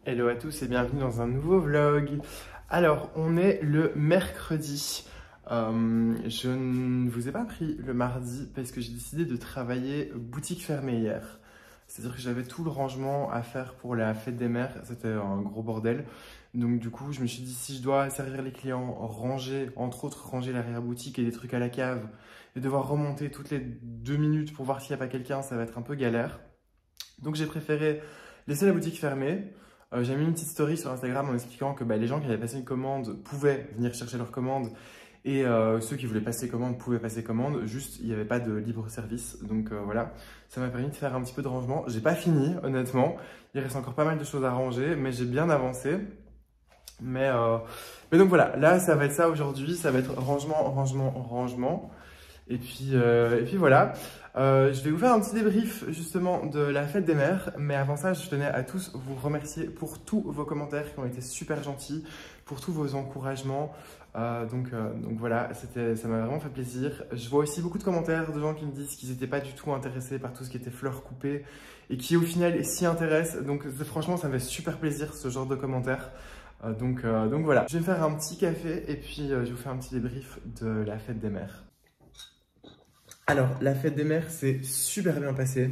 Hello à tous et bienvenue dans un nouveau vlog. Alors, on est le mercredi. Je ne vous ai pas pris le mardi parce que j'ai décidé de travailler boutique fermée hier. C'est-à-dire que j'avais tout le rangement à faire pour la fête des mères. C'était un gros bordel. Donc du coup, je me suis dit, si je dois servir les clients, ranger, entre autres ranger l'arrière-boutique et des trucs à la cave, et devoir remonter toutes les 2 minutes pour voir s'il n'y a pas quelqu'un, ça va être un peu galère. Donc j'ai préféré laisser la boutique fermée. J'ai mis une petite story sur Instagram en expliquant que les gens qui avaient passé une commande pouvaient venir chercher leur commande et ceux qui voulaient passer commande pouvaient passer commande. Juste, il n'y avait pas de libre service. Donc voilà, ça m'a permis de faire un petit peu de rangement. J'ai pas fini, honnêtement. Il reste encore pas mal de choses à ranger, mais j'ai bien avancé. Mais donc voilà, là ça va être ça aujourd'hui. Ça va être rangement, rangement, rangement. Et puis voilà, je vais vous faire un petit débrief justement de la fête des mères, mais avant ça, je tenais à tous vous remercier pour tous vos commentaires qui ont été super gentils, pour tous vos encouragements. Donc voilà, ça m'a vraiment fait plaisir. Je vois aussi beaucoup de commentaires de gens qui me disent qu'ils n'étaient pas du tout intéressés par tout ce qui était fleurs coupées et qui au final s'y intéressent. Donc franchement, ça me fait super plaisir ce genre de commentaires. Donc voilà, je vais me faire un petit café et puis je vous fais un petit débrief de la fête des mères. Alors, la fête des mères s'est super bien passée,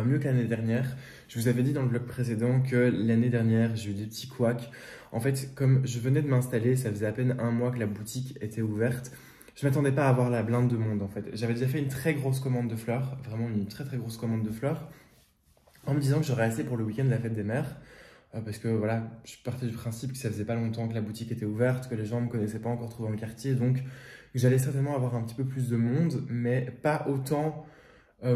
mieux que l'année dernière. Je vous avais dit dans le vlog précédent que l'année dernière, j'ai eu des petits couacs. En fait, comme je venais de m'installer, ça faisait à peine un mois que la boutique était ouverte. Je ne m'attendais pas à avoir la blinde de monde en fait. J'avais déjà fait une très grosse commande de fleurs, vraiment une très très grosse commande de fleurs, en me disant que j'aurais assez pour le week-end de la fête des mères. Parce que voilà, je partais du principe que ça faisait pas longtemps que la boutique était ouverte, que les gens ne me connaissaient pas encore trop dans le quartier, donc j'allais certainement avoir un petit peu plus de monde, mais pas autant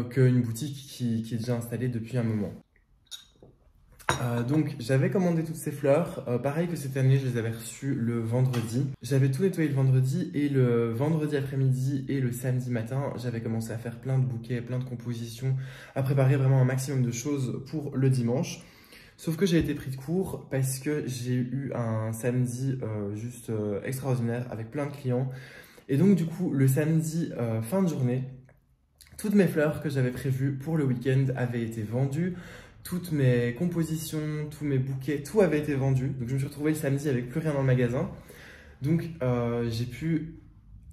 qu'une boutique qui est déjà installée depuis un moment. Donc j'avais commandé toutes ces fleurs, pareil que cette année je les avais reçues le vendredi. J'avais tout nettoyé le vendredi et le vendredi après-midi et le samedi matin j'avais commencé à faire plein de bouquets, plein de compositions, à préparer vraiment un maximum de choses pour le dimanche. Sauf que j'ai été pris de court parce que j'ai eu un samedi juste extraordinaire avec plein de clients. Et donc du coup, le samedi fin de journée, toutes mes fleurs que j'avais prévues pour le week-end avaient été vendues. Toutes mes compositions, tous mes bouquets, tout avait été vendu. Donc je me suis retrouvé le samedi avec plus rien dans le magasin. Donc j'ai pu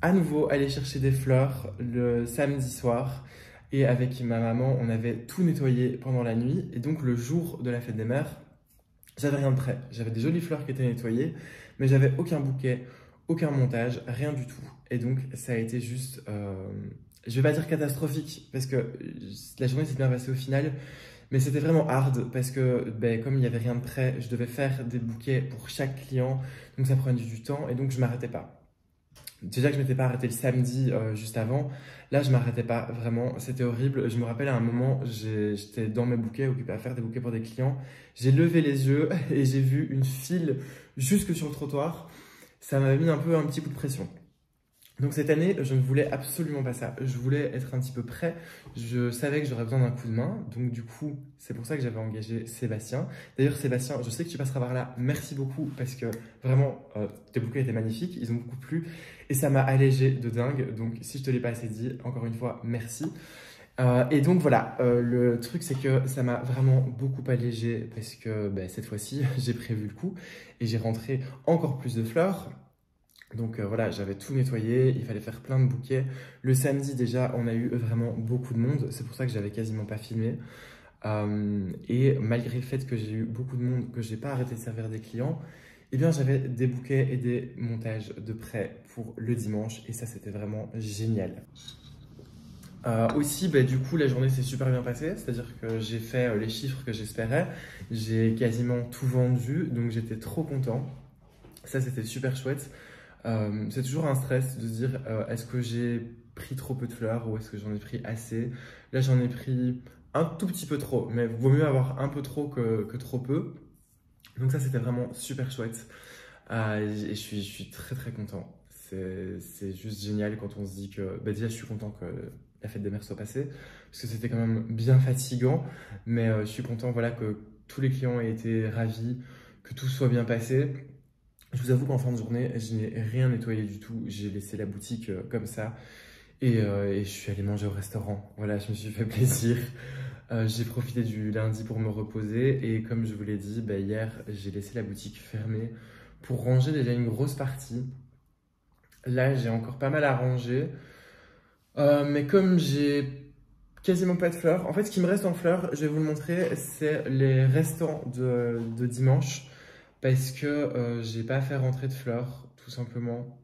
à nouveau aller chercher des fleurs le samedi soir. Et avec ma maman, on avait tout nettoyé pendant la nuit. Et donc, le jour de la fête des mères, j'avais rien de prêt. J'avais des jolies fleurs qui étaient nettoyées, mais j'avais aucun bouquet, aucun montage, rien du tout. Et donc, ça a été juste, je vais pas dire catastrophique, parce que la journée s'est bien passée au final, mais c'était vraiment hard, parce que comme il n'y avait rien de prêt, je devais faire des bouquets pour chaque client, donc ça prenait du temps, et donc je m'arrêtais pas. Déjà que je m'étais pas arrêté le samedi juste avant, là je m'arrêtais pas vraiment, c'était horrible. Je me rappelle à un moment, j'étais dans mes bouquets, occupé à faire des bouquets pour des clients. J'ai levé les yeux et j'ai vu une file jusque sur le trottoir. Ça m'avait mis un petit coup de pression. Donc cette année, je ne voulais absolument pas ça. Je voulais être un petit peu prêt. Je savais que j'aurais besoin d'un coup de main. Donc du coup, c'est pour ça que j'avais engagé Sébastien. D'ailleurs, Sébastien, je sais que tu passeras par là. Merci beaucoup parce que vraiment, tes bouquets étaient magnifiques. Ils ont beaucoup plu. Et ça m'a allégé de dingue. Donc si je te l'ai pas assez dit, encore une fois, merci. Et donc voilà, le truc c'est que ça m'a vraiment beaucoup allégé parce que cette fois-ci, j'ai prévu le coup et j'ai rentré encore plus de fleurs. Donc voilà, j'avais tout nettoyé, il fallait faire plein de bouquets. Le samedi déjà, on a eu vraiment beaucoup de monde, c'est pour ça que j'avais quasiment pas filmé. Et malgré le fait que j'ai eu beaucoup de monde, que j'ai pas arrêté de servir des clients, eh bien j'avais des bouquets et des montages de prêt pour le dimanche et ça c'était vraiment génial. Aussi, du coup, la journée s'est super bien passée, c'est-à-dire que j'ai fait les chiffres que j'espérais, j'ai quasiment tout vendu, donc j'étais trop content. Ça, c'était super chouette. C'est toujours un stress de se dire est-ce que j'ai pris trop peu de fleurs ou est-ce que j'en ai pris assez. Là, j'en ai pris un tout petit peu trop, mais vaut mieux avoir un peu trop que trop peu. Donc ça, c'était vraiment super chouette. Et je suis très très content. C'est juste génial quand on se dit que... déjà, je suis content que la fête des mères soit passée, parce que c'était quand même bien fatigant, mais je suis content voilà, que tous les clients aient été ravis, que tout soit bien passé. Je vous avoue qu'en fin de journée, je n'ai rien nettoyé du tout. J'ai laissé la boutique comme ça et je suis allé manger au restaurant. Voilà, je me suis fait plaisir. J'ai profité du lundi pour me reposer et comme je vous l'ai dit, hier j'ai laissé la boutique fermée pour ranger déjà une grosse partie. Là j'ai encore pas mal à ranger, mais comme j'ai quasiment pas de fleurs, en fait ce qui me reste en fleurs, je vais vous le montrer, c'est les restants de dimanche parce que j'ai pas fait rentrer de fleurs tout simplement.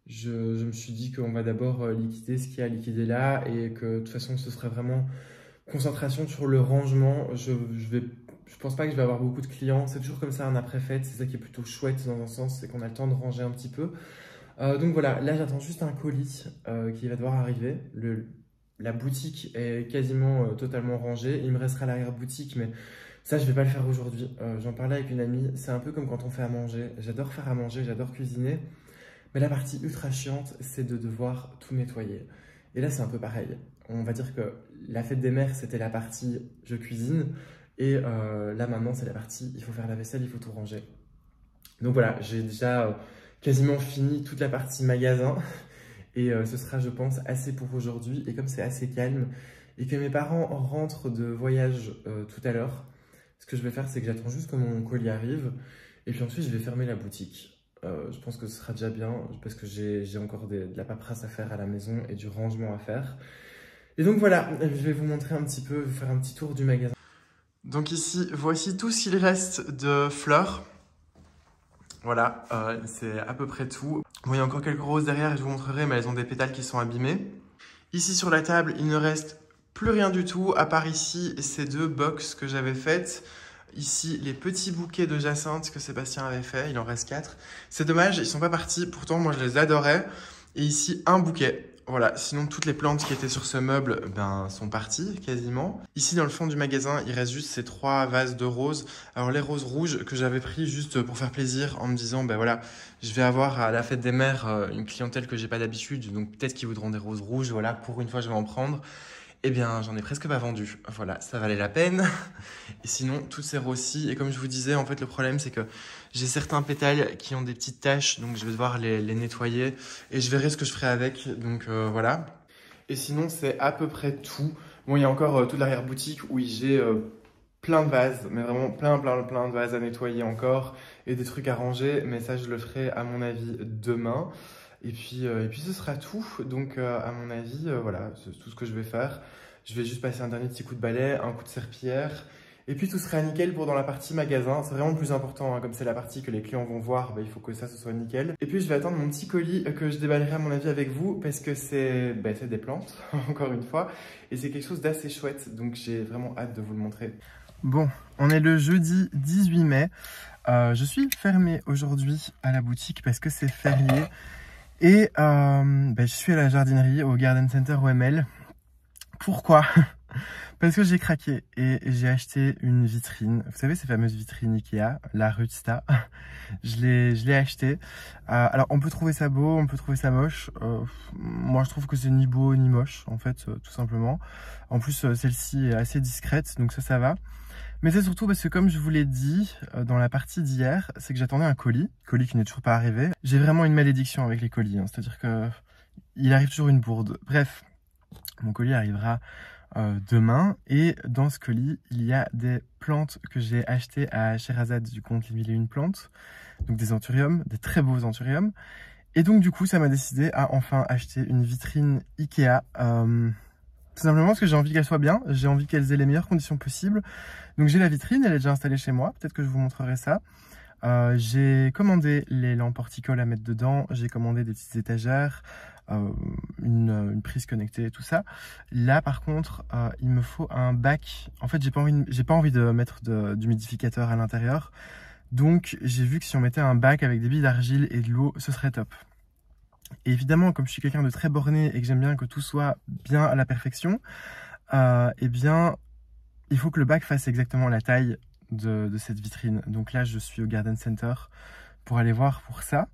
Je me suis dit qu'on va d'abord liquider ce qu'il y a à liquider là et que de toute façon ce serait vraiment concentration sur le rangement. Je pense pas que je vais avoir beaucoup de clients. C'est toujours comme ça un après-fête. C'est ça qui est plutôt chouette dans un sens, c'est qu'on a le temps de ranger un petit peu. Donc voilà, là j'attends juste un colis qui va devoir arriver. La boutique est quasiment totalement rangée. Il me restera l'arrière-boutique, mais ça je vais pas le faire aujourd'hui. J'en parlais avec une amie. C'est un peu comme quand on fait à manger. J'adore faire à manger, j'adore cuisiner. Mais la partie ultra chiante, c'est de devoir tout nettoyer. Et là, c'est un peu pareil. On va dire que la fête des mères, c'était la partie je cuisine. Et là, maintenant, c'est la partie il faut faire la vaisselle, il faut tout ranger. Donc voilà, j'ai déjà quasiment fini toute la partie magasin. Et ce sera, je pense, assez pour aujourd'hui. Et comme c'est assez calme et que mes parents rentrent de voyage tout à l'heure, ce que je vais faire, c'est que j'attends juste que mon colis arrive. Et puis ensuite, je vais fermer la boutique. Je pense que ce sera déjà bien parce que j'ai encore de la paperasse à faire à la maison et du rangement à faire. Et donc voilà, je vais vous montrer un petit peu, faire un petit tour du magasin. Donc ici, voici tout ce qu'il reste de fleurs. Voilà, c'est à peu près tout. Bon, il y a encore quelques roses derrière, je vous montrerai, mais elles ont des pétales qui sont abîmés. Ici sur la table, il ne reste plus rien du tout, à part ici ces deux box que j'avais faites. Ici, les petits bouquets de jacinthe que Sébastien avait fait, il en reste 4. C'est dommage, ils ne sont pas partis, pourtant moi je les adorais. Et ici, un bouquet. Voilà, sinon toutes les plantes qui étaient sur ce meuble sont parties quasiment. Ici dans le fond du magasin, il reste juste ces 3 vases de roses. Alors les roses rouges que j'avais pris juste pour faire plaisir en me disant, voilà, je vais avoir à la fête des mères une clientèle que j'ai pas d'habitude, donc peut-être qu'ils voudront des roses rouges, voilà, pour une fois je vais en prendre. Eh bien, j'en ai presque pas vendu. Voilà, ça valait la peine. Et sinon, tout s'est rossi. Et comme je vous disais, en fait, le problème, c'est que j'ai certains pétales qui ont des petites taches. Donc, je vais devoir les nettoyer. Et je verrai ce que je ferai avec. Donc, voilà. Et sinon, c'est à peu près tout. Bon, il y a encore toute l'arrière-boutique où j'ai plein de vases. Mais vraiment plein de vases à nettoyer encore. Et des trucs à ranger. Mais ça, je le ferai, à mon avis, demain. Et puis ce sera tout. Donc, à mon avis, voilà, c'est tout ce que je vais faire. Je vais juste passer un dernier petit coup de balai, un coup de serpillière. Et puis, tout sera nickel pour dans la partie magasin. C'est vraiment le plus important, hein, comme c'est la partie que les clients vont voir, il faut que ça, ce soit nickel. Et puis, je vais attendre mon petit colis que je déballerai, à mon avis, avec vous, parce que c'est des plantes, encore une fois. Et c'est quelque chose d'assez chouette. Donc, j'ai vraiment hâte de vous le montrer. Bon, on est le jeudi 18 mai. Je suis fermé aujourd'hui à la boutique parce que c'est férié. Et je suis à la jardinerie au Garden Center OML. Pourquoi? Parce que j'ai craqué et j'ai acheté une vitrine. Vous savez ces fameuses vitrines Ikea, la Rudsta. Je l'ai acheté. Alors on peut trouver ça beau, on peut trouver ça moche. Moi je trouve que c'est ni beau ni moche en fait, tout simplement. En plus celle-ci est assez discrète, donc ça va. Mais c'est surtout parce que comme je vous l'ai dit dans la partie d'hier, c'est que j'attendais un colis qui n'est toujours pas arrivé. J'ai vraiment une malédiction avec les colis, hein, c'est-à-dire que il arrive toujours une bourde. Bref, mon colis arrivera demain et dans ce colis, il y a des plantes que j'ai achetées à Sherazade du compte Les 1001 plantes, donc des anthuriums, des très beaux anthuriums. Et donc du coup, ça m'a décidé à enfin acheter une vitrine Ikea. Tout simplement parce que j'ai envie qu'elle soit bien, j'ai envie qu'elles aient les meilleures conditions possibles. Donc j'ai la vitrine, elle est déjà installée chez moi, peut-être que je vous montrerai ça. J'ai commandé les lampes horticoles à mettre dedans, j'ai commandé des petites étagères, une prise connectée et tout ça. Là par contre, il me faut un bac. En fait, j'ai pas envie de mettre d'humidificateur à l'intérieur. Donc j'ai vu que si on mettait un bac avec des billes d'argile et de l'eau, ce serait top. Et évidemment, comme je suis quelqu'un de très borné et que j'aime bien que tout soit bien à la perfection, eh bien, il faut que le bac fasse exactement la taille de cette vitrine. Donc là, je suis au Garden Center pour aller voir pour ça.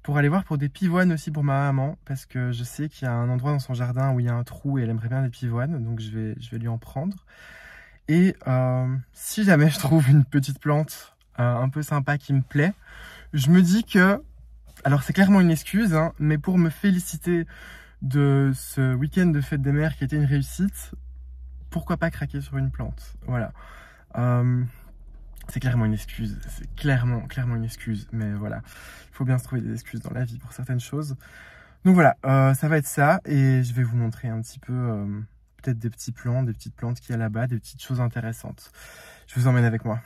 Pour aller voir pour des pivoines aussi pour ma maman, parce que je sais qu'il y a un endroit dans son jardin où il y a un trou et elle aimerait bien des pivoines, donc je vais lui en prendre. Et si jamais je trouve une petite plante un peu sympa qui me plaît, je me dis que... Alors c'est clairement une excuse, hein, mais pour me féliciter de ce week-end de fête des mères qui était une réussite, pourquoi pas craquer sur une plante? Voilà. C'est clairement une excuse, c'est clairement une excuse, mais voilà, il faut bien se trouver des excuses dans la vie pour certaines choses. Donc voilà, ça va être ça, et je vais vous montrer un petit peu, peut-être des petits plants, des petites plantes qu'il y a là-bas, des petites choses intéressantes. Je vous emmène avec moi.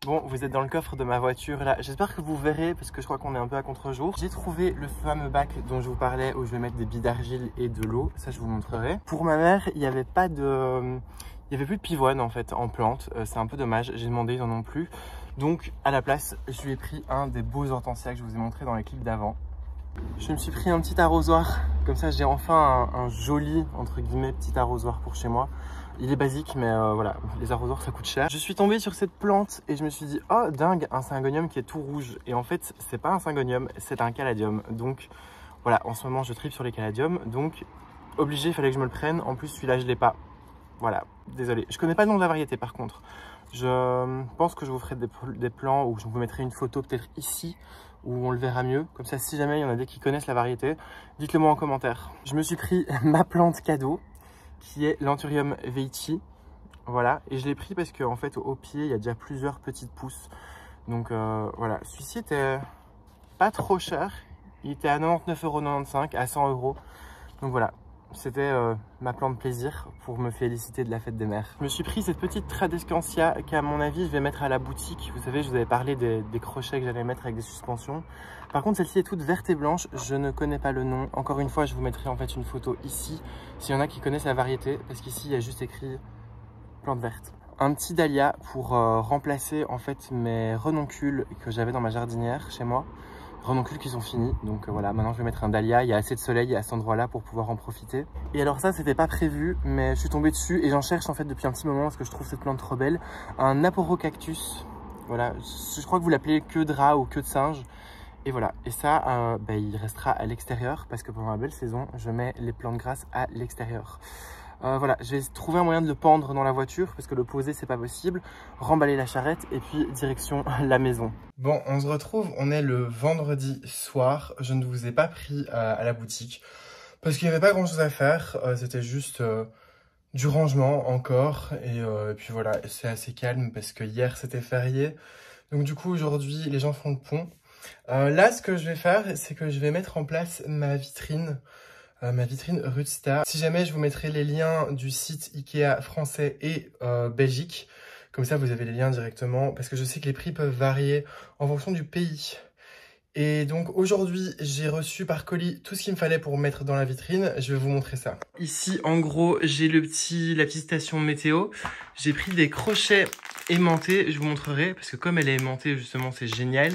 Bon, vous êtes dans le coffre de ma voiture là. J'espère que vous verrez parce que je crois qu'on est un peu à contre-jour. J'ai trouvé le fameux bac dont je vous parlais où je vais mettre des billes d'argile et de l'eau. Ça, je vous montrerai. Pour ma mère, il n'y avait pas de... Il n'y avait plus de pivoine en fait en plante. C'est un peu dommage. J'ai demandé, ils n'en ont plus. Donc, à la place, je lui ai pris un des beaux hortensias que je vous ai montré dans les clips d'avant. Je me suis pris un petit arrosoir. Comme ça, j'ai enfin un joli, entre guillemets, petit arrosoir pour chez moi. Il est basique, mais voilà, les arrosoirs ça coûte cher. Je suis tombée sur cette plante et je me suis dit, oh dingue, un syngonium qui est tout rouge. Et en fait, c'est pas un syngonium, c'est un caladium. Donc voilà, en ce moment je tripe sur les caladiums. Donc obligé, il fallait que je me le prenne. En plus, celui-là, je l'ai pas. Voilà, désolé. Je connais pas le nom de la variété par contre. Je pense que je vous ferai des plans ou je vous mettrai une photo peut-être ici où on le verra mieux. Comme ça, si jamais il y en a des qui connaissent la variété, dites-le moi en commentaire. Je me suis pris ma plante cadeau, qui est l'Anthurium veitchi. Voilà, et je l'ai pris parce qu'en fait au pied il y a déjà plusieurs petites pousses. Donc voilà, celui-ci était pas trop cher, il était à 99,95 € à 100 €. Donc voilà, c'était ma plante plaisir pour me féliciter de la fête des mères. Je me suis pris cette petite Tradescantia qu'à mon avis je vais mettre à la boutique. Vous savez, je vous avais parlé des crochets que j'allais mettre avec des suspensions. Par contre, celle-ci est toute verte et blanche, je ne connais pas le nom. Encore une fois, je vous mettrai en fait une photo ici, s'il y en a qui connaissent la variété, parce qu'ici, il y a juste écrit plante verte. Un petit dahlia pour remplacer en fait mes renoncules que j'avais dans ma jardinière chez moi. Renoncules qui sont finis, donc voilà, maintenant je vais mettre un dahlia. Il y a assez de soleil à cet endroit-là pour pouvoir en profiter. Et alors ça, c'était pas prévu, mais je suis tombée dessus et j'en cherche en fait depuis un petit moment parce que je trouve cette plante trop belle. Un aporocactus, voilà, je crois que vous l'appelez queue de rat ou queue de singe. Et voilà, et ça, il restera à l'extérieur parce que pendant la belle saison, je mets les plantes grasses à l'extérieur. Voilà, je vais trouver un moyen de le pendre dans la voiture parce que le poser, c'est pas possible. Remballer la charrette et puis direction la maison. Bon, on se retrouve, on est le vendredi soir. Je ne vous ai pas pris à la boutique parce qu'il n'y avait pas grand chose à faire. C'était juste du rangement encore. Et puis voilà, c'est assez calme parce que hier, c'était férié. Donc du coup, aujourd'hui, les gens font le pont. Là, ce que je vais faire, c'est que je vais mettre en place ma vitrine Rudsta. Si jamais, je vous mettrai les liens du site Ikea français et Belgique. Comme ça, vous avez les liens directement, parce que je sais que les prix peuvent varier en fonction du pays. Et donc aujourd'hui, j'ai reçu par colis tout ce qu'il me fallait pour mettre dans la vitrine. Je vais vous montrer ça. Ici, en gros, j'ai la petite station météo. J'ai pris des crochets aimantés, je vous montrerai, parce que comme elle est aimantée, justement, c'est génial.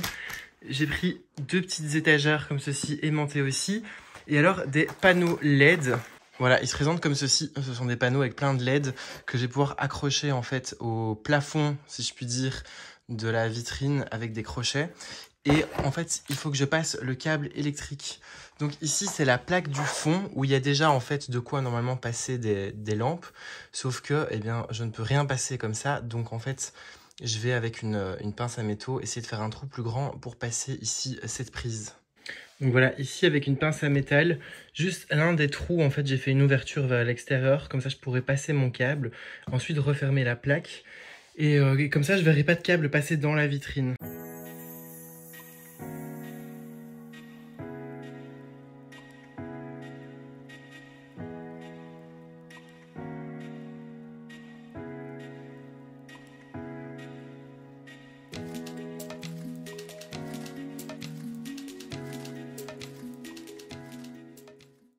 J'ai pris deux petites étagères comme ceci, aimantées aussi. Et alors, des panneaux LED. Voilà, ils se présentent comme ceci. Ce sont des panneaux avec plein de LED que je vais pouvoir accrocher en fait au plafond, si je puis dire, de la vitrine avec des crochets. Et en fait, il faut que je passe le câble électrique. Donc ici, c'est la plaque du fond où il y a déjà en fait de quoi normalement passer des lampes. Sauf que, eh bien, je ne peux rien passer comme ça. Donc en fait, je vais avec une pince à métaux essayer de faire un trou plus grand pour passer ici cette prise. Donc voilà, ici avec une pince à métal, juste l'un des trous, en fait, j'ai fait une ouverture vers l'extérieur. Comme ça, je pourrais passer mon câble, ensuite refermer la plaque. Et comme ça, je ne verrai pas de câble passer dans la vitrine.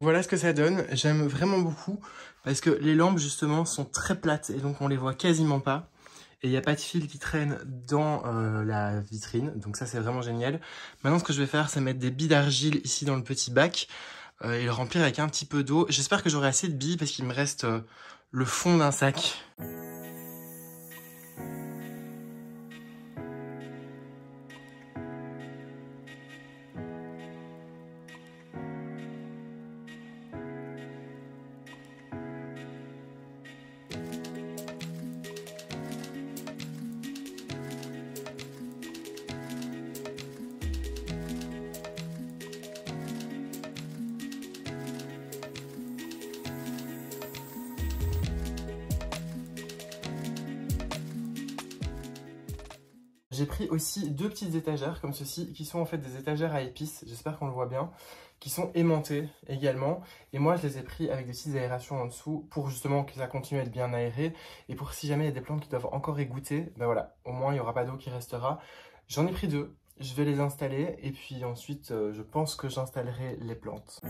Voilà ce que ça donne, j'aime vraiment beaucoup parce que les lampes justement sont très plates et donc on les voit quasiment pas. Et il n'y a pas de fil qui traîne dans la vitrine, donc ça c'est vraiment génial. Maintenant ce que je vais faire c'est mettre des billes d'argile ici dans le petit bac et le remplir avec un petit peu d'eau. J'espère que j'aurai assez de billes parce qu'il me reste le fond d'un sac. J'ai pris aussi deux petites étagères comme ceci, qui sont en fait des étagères à épices, j'espère qu'on le voit bien, qui sont aimantées également. Et moi je les ai pris avec des petites aérations en dessous pour justement que ça continue à être bien aéré. Et pour si jamais il y a des plantes qui doivent encore égoutter, ben voilà, au moins il n'y aura pas d'eau qui restera. J'en ai pris deux, je vais les installer et puis ensuite je pense que j'installerai les plantes.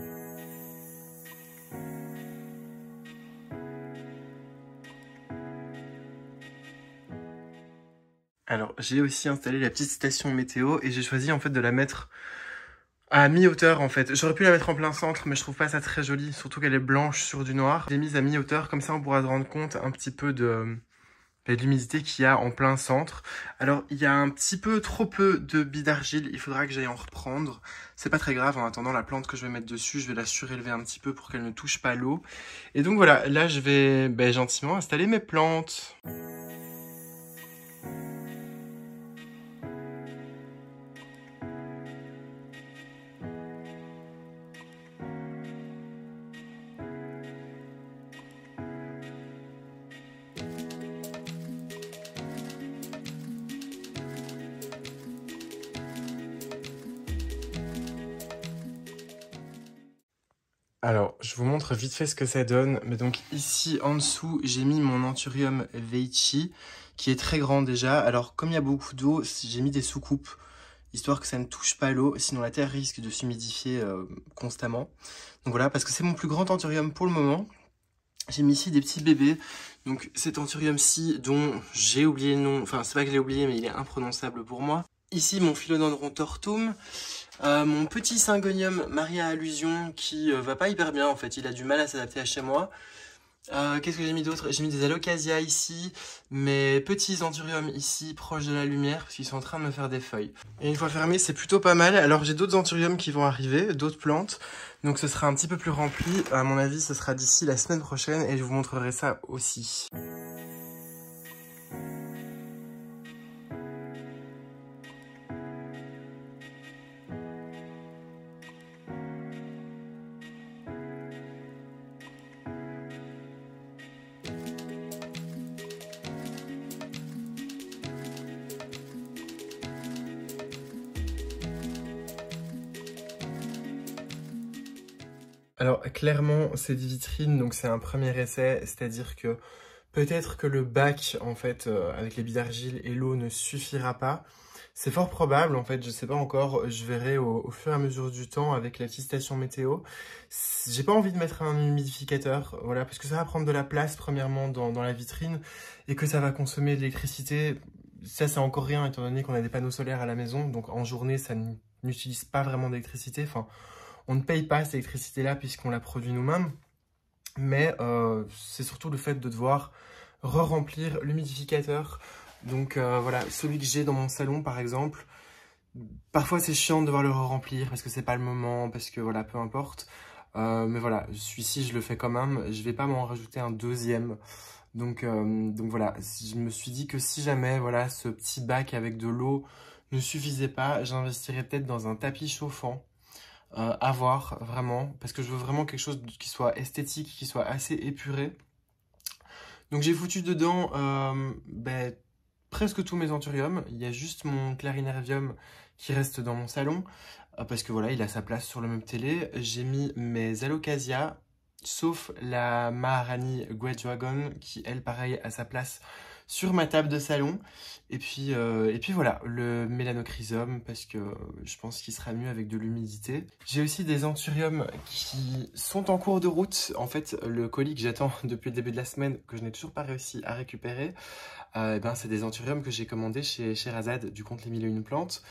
Alors, j'ai aussi installé la petite station météo et j'ai choisi en fait de la mettre à mi-hauteur en fait. J'aurais pu la mettre en plein centre mais je trouve pas ça très joli, surtout qu'elle est blanche sur du noir. J'ai mise à mi-hauteur, comme ça on pourra se rendre compte un petit peu de l'humidité qu'il y a en plein centre. Alors, il y a un petit peu trop peu de billes d'argile, il faudra que j'aille en reprendre. C'est pas très grave, en attendant la plante que je vais mettre dessus, je vais la surélever un petit peu pour qu'elle ne touche pas l'eau. Et donc voilà, là je vais gentiment installer mes plantes. Alors, je vous montre vite fait ce que ça donne. Mais donc ici, en dessous, j'ai mis mon Anthurium veitchii, qui est très grand déjà. Alors, comme il y a beaucoup d'eau, j'ai mis des soucoupes, histoire que ça ne touche pas l'eau. Sinon, la terre risque de s'humidifier constamment. Donc voilà, parce que c'est mon plus grand Anthurium pour le moment. J'ai mis ici des petits bébés. Donc cet Anthurium-ci, dont j'ai oublié le nom. Enfin, c'est pas que je l'ai oublié, mais il est imprononçable pour moi. Ici, mon Philodendron tortum. Mon petit Syngonium Maria Allusion qui va pas hyper bien en fait, il a du mal à s'adapter à chez moi. Qu'est-ce que j'ai mis d'autre? J'ai mis des Alocasia ici, mes petits Anthuriums ici, proches de la lumière, parce qu'ils sont en train de me faire des feuilles. Et une fois fermé, c'est plutôt pas mal. Alors j'ai d'autres Anthuriums qui vont arriver, d'autres plantes, donc ce sera un petit peu plus rempli. À mon avis, ce sera d'ici la semaine prochaine et je vous montrerai ça aussi. Alors clairement c'est des vitrines donc c'est un premier essai, c'est-à-dire que peut-être que le bac en fait avec les billes d'argile et l'eau ne suffira pas. C'est fort probable en fait, je sais pas encore, je verrai au fur et à mesure du temps avec la petite station météo. J'ai pas envie de mettre un humidificateur, voilà, parce que ça va prendre de la place premièrement dans la vitrine et que ça va consommer de l'électricité. Ça c'est encore rien étant donné qu'on a des panneaux solaires à la maison, donc en journée ça n'utilise pas vraiment d'électricité, enfin on ne paye pas cette électricité-là puisqu'on la produit nous-mêmes, mais c'est surtout le fait de devoir re-remplir l'humidificateur. Donc voilà, celui que j'ai dans mon salon par exemple, parfois c'est chiant de devoir le re-remplir parce que c'est pas le moment, parce que voilà, peu importe. Mais voilà, celui-ci je le fais quand même, je vais pas m'en rajouter un deuxième. Donc voilà, je me suis dit que si jamais voilà, ce petit bac avec de l'eau ne suffisait pas, j'investirais peut-être dans un tapis chauffant. À voir vraiment, parce que je veux vraiment quelque chose qui soit esthétique, qui soit assez épuré. Donc j'ai foutu dedans presque tous mes Anthuriums. Il y a juste mon Clarinervium qui reste dans mon salon, parce que voilà, il a sa place sur le meuble télé. J'ai mis mes Alocasia, sauf la Maharani Guadragon, qui elle pareil a sa place sur ma table de salon. Et puis voilà, le mélanochrysum, parce que je pense qu'il sera mieux avec de l'humidité. J'ai aussi des anthuriums qui sont en cours de route. En fait, le colis que j'attends depuis le début de la semaine, que je n'ai toujours pas réussi à récupérer, c'est des anthuriums que j'ai commandés chez Sherazade du compte Les Mille et Une Plantes.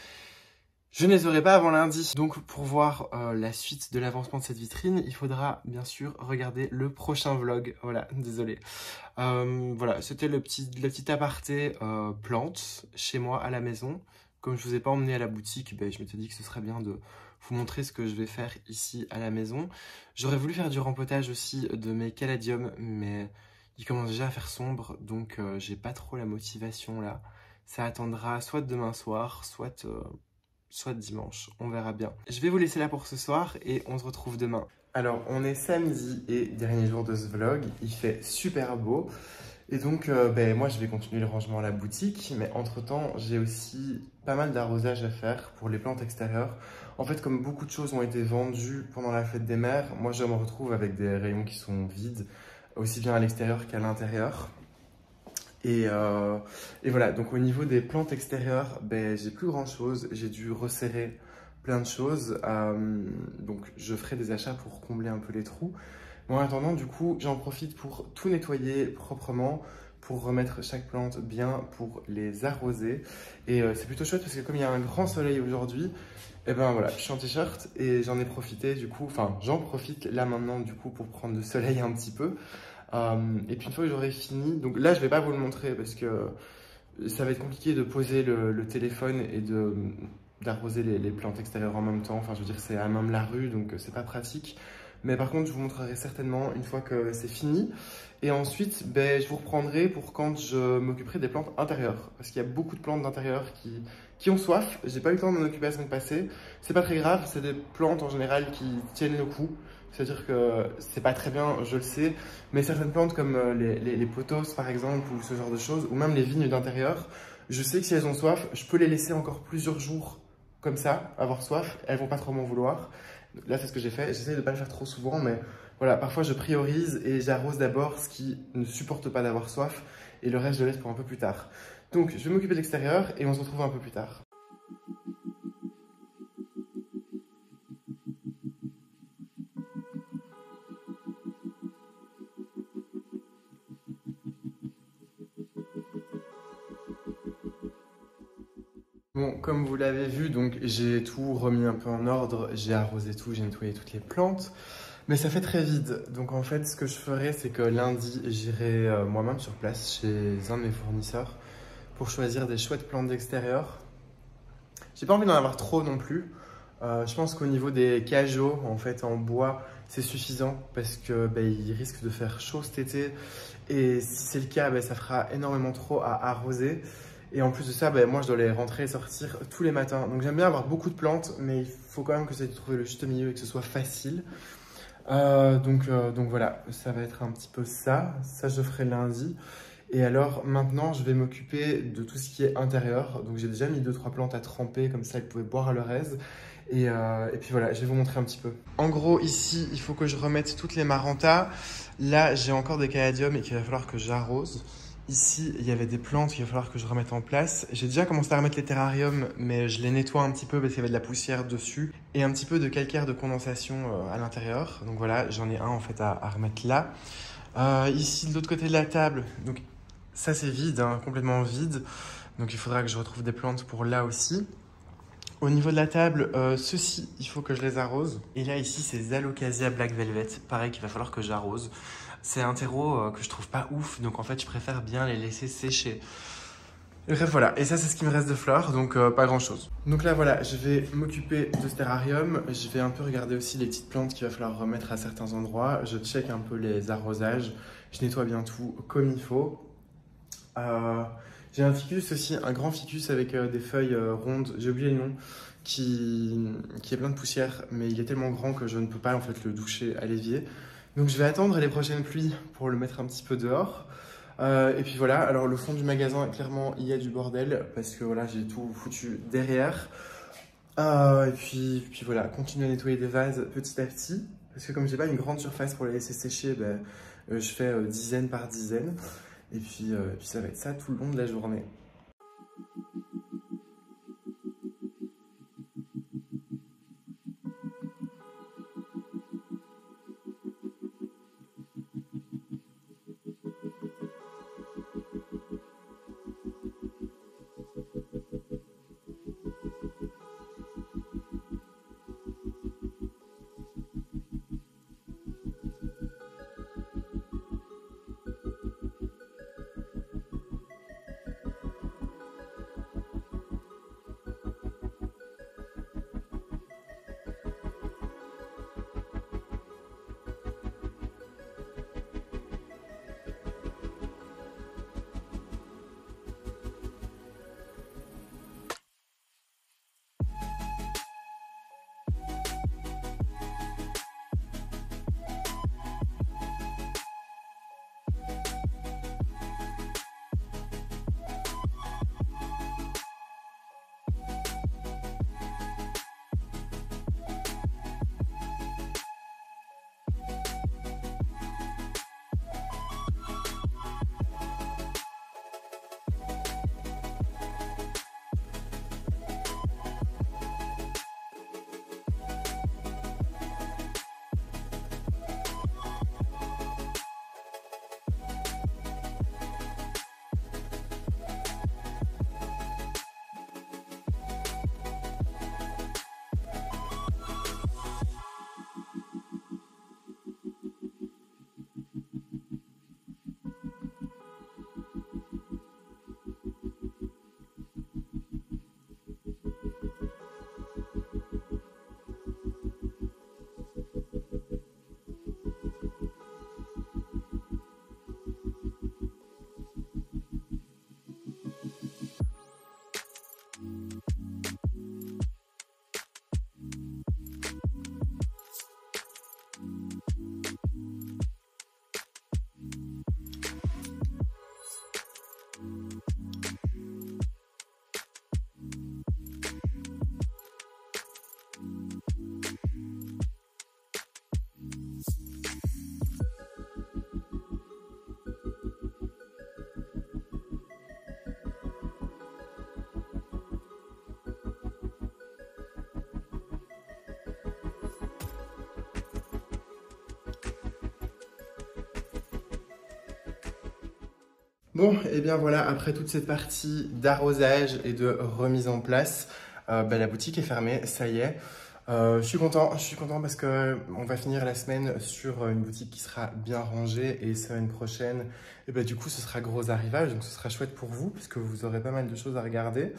Je ne les aurai pas avant lundi. Donc pour voir la suite de l'avancement de cette vitrine, il faudra bien sûr regarder le prochain vlog. Voilà, désolé. Voilà, c'était le petit aparté plantes chez moi à la maison. Comme je ne vous ai pas emmené à la boutique, je m'étais dit que ce serait bien de vous montrer ce que je vais faire ici à la maison. J'aurais voulu faire du rempotage aussi de mes caladiums, mais il commence déjà à faire sombre, donc j'ai pas trop la motivation là. Ça attendra soit demain soir, soit dimanche, on verra bien. Je vais vous laisser là pour ce soir et on se retrouve demain. Alors, on est samedi et dernier jour de ce vlog, il fait super beau. Et donc, moi, je vais continuer le rangement à la boutique, mais entre-temps, j'ai aussi pas mal d'arrosage à faire pour les plantes extérieures. En fait, comme beaucoup de choses ont été vendues pendant la fête des mères, moi, je me retrouve avec des rayons qui sont vides, aussi bien à l'extérieur qu'à l'intérieur. Et voilà, donc au niveau des plantes extérieures, j'ai plus grand chose. J'ai dû resserrer plein de choses. Donc je ferai des achats pour combler un peu les trous. Mais en attendant, du coup, j'en profite pour tout nettoyer proprement, pour remettre chaque plante bien, pour les arroser. Et c'est plutôt chouette parce que comme il y a un grand soleil aujourd'hui, voilà, je suis en t-shirt et j'en ai profité du coup, enfin j'en profite là maintenant du coup pour prendre le soleil un petit peu. Et puis une fois que j'aurai fini, donc là je vais pas vous le montrer parce que ça va être compliqué de poser le téléphone et d'arroser les plantes extérieures en même temps. Enfin je veux dire c'est à même la rue donc c'est pas pratique. Mais par contre je vous montrerai certainement une fois que c'est fini. Et ensuite je vous reprendrai pour quand je m'occuperai des plantes intérieures. Parce qu'il y a beaucoup de plantes d'intérieur qui ont soif. J'ai pas eu le temps de m'en occuper la semaine passée. C'est pas très grave, c'est des plantes en général qui tiennent le coup. C'est-à-dire que c'est pas très bien, je le sais, mais certaines plantes comme les pothos par exemple, ou ce genre de choses, ou même les vignes d'intérieur, je sais que si elles ont soif, je peux les laisser encore plusieurs jours comme ça, avoir soif, elles vont pas trop m'en vouloir. Là, c'est ce que j'ai fait, j'essaie de pas le faire trop souvent, mais voilà, parfois je priorise et j'arrose d'abord ce qui ne supporte pas d'avoir soif, et le reste je le laisse pour un peu plus tard. Donc, je vais m'occuper de l'extérieur et on se retrouve un peu plus tard. Bon, comme vous l'avez vu, donc j'ai tout remis un peu en ordre, j'ai arrosé tout, j'ai nettoyé toutes les plantes, mais ça fait très vide. Donc en fait, ce que je ferai, c'est que lundi, j'irai moi-même sur place chez un de mes fournisseurs pour choisir des chouettes plantes d'extérieur. J'ai pas envie d'en avoir trop non plus. Je pense qu'au niveau des cajots, en fait, en bois, c'est suffisant parce que il risque de faire chaud cet été. Et si c'est le cas, ça fera énormément trop à arroser. Et en plus de ça, moi, je dois les rentrer et sortir tous les matins. Donc j'aime bien avoir beaucoup de plantes, mais il faut quand même que ça ait trouvé le juste milieu et que ce soit facile. Donc voilà, ça va être un petit peu ça. Ça, je ferai lundi. Et alors maintenant, je vais m'occuper de tout ce qui est intérieur. Donc j'ai déjà mis 2-3 plantes à tremper, comme ça elles pouvaient boire à leur aise. Et puis voilà, je vais vous montrer un petit peu. En gros, ici, il faut que je remette toutes les marantas. Là, j'ai encore des caladiums et qu'il va falloir que j'arrose. Ici, il y avait des plantes qu'il va falloir que je remette en place. J'ai déjà commencé à remettre les terrariums, mais je les nettoie un petit peu parce qu'il y avait de la poussière dessus et un petit peu de calcaire de condensation à l'intérieur. Donc voilà, j'en ai un en fait à remettre là. Ici, de l'autre côté de la table, donc ça c'est vide, hein, complètement vide. Donc il faudra que je retrouve des plantes pour là aussi. Au niveau de la table, ceux-ci, il faut que je les arrose. Et là, ici, c'est Zalocasia Black Velvet. Pareil qu'il va falloir que j'arrose. C'est un terreau que je trouve pas ouf, donc en fait, je préfère bien les laisser sécher. Bref, voilà. Et ça, c'est ce qui me reste de fleurs, donc pas grand-chose. Donc là, voilà, je vais m'occuper de ce terrarium. Je vais un peu regarder aussi les petites plantes qu'il va falloir remettre à certains endroits. Je check un peu les arrosages. Je nettoie bien tout comme il faut. J'ai un ficus aussi, un grand ficus avec des feuilles rondes, j'ai oublié le nom, qui est plein de poussière, mais il est tellement grand que je ne peux pas en fait le doucher à l'évier. Donc je vais attendre les prochaines pluies pour le mettre un petit peu dehors. Et puis voilà, alors le fond du magasin, clairement, il y a du bordel parce que voilà, j'ai tout foutu derrière. Et puis voilà, continuer à nettoyer des vases petit à petit. Parce que comme j'ai pas une grande surface pour les laisser sécher, je fais dizaine par dizaine. Et puis ça va être ça tout le long de la journée. Bon, et bien voilà, après toute cette partie d'arrosage et de remise en place, la boutique est fermée, ça y est. Je suis content parce que on va finir la semaine sur une boutique qui sera bien rangée et semaine prochaine, et du coup ce sera gros arrivage, donc ce sera chouette pour vous parce que vous aurez pas mal de choses à regarder.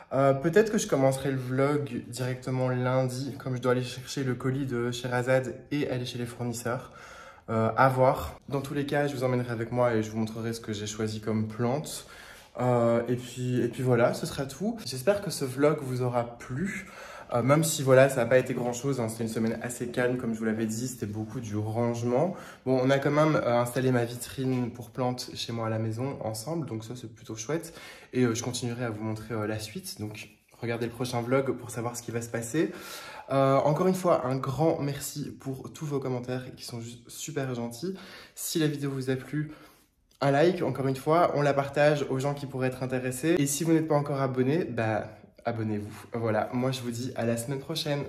Peut-être que je commencerai le vlog directement lundi, comme je dois aller chercher le colis de Sherazade et aller chez les fournisseurs. À voir. Dans tous les cas, je vous emmènerai avec moi et je vous montrerai ce que j'ai choisi comme plante. Et puis voilà, ce sera tout. J'espère que ce vlog vous aura plu. Même si voilà, ça n'a pas été grand chose, hein, c'était une semaine assez calme, comme je vous l'avais dit, c'était beaucoup du rangement. Bon, on a quand même installé ma vitrine pour plantes chez moi à la maison ensemble, donc ça c'est plutôt chouette. Et je continuerai à vous montrer la suite, donc regardez le prochain vlog pour savoir ce qui va se passer. Encore une fois, un grand merci pour tous vos commentaires qui sont juste super gentils. Si la vidéo vous a plu, un like, encore une fois, on la partage aux gens qui pourraient être intéressés. Et si vous n'êtes pas encore abonné, abonnez-vous. Voilà, moi je vous dis à la semaine prochaine.